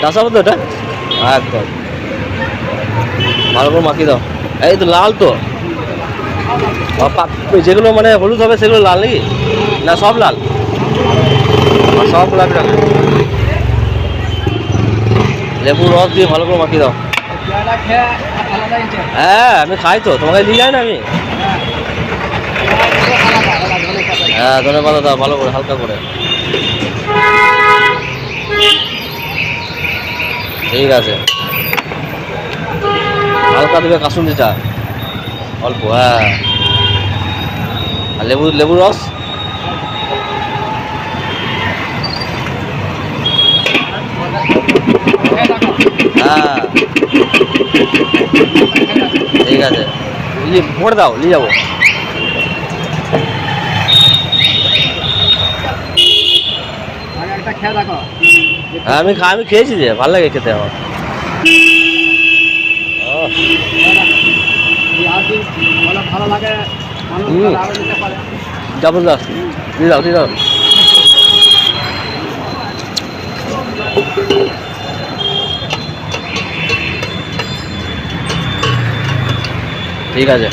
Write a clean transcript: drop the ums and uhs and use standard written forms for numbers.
চাষাবো তো এটা একদম ভালো করে মাখিয়ে দাও। এই তো লাল তো, যেগুলো মানে হলুদ হবে সেগুলো লাল নাকি? না সব লাল? আর সব গোলাপি রঙের। লেবুর রস দিয়ে ভালো করে মাখিয়ে দাও। হ্যাঁ আমি খাই তো, তোমাকে নিয়ে যাই না আমি। হ্যাঁ ধনে পাতা দাও ভালো করে হালকা করে। ঠিক আছে, হালকা দেবে কাসুন্দিটা অল্প। হ্যাঁ আর লেবুর রস। হ্যাঁ ঠিক আছে, ভরে দাও নিয়ে যাবো। হ্যাঁ আমি খেয়েছি যে, ভালো লাগে খেতে আমার। জবরদস্ত, দিয়ে দাও দিয়ে দাও। ঠিক আছে।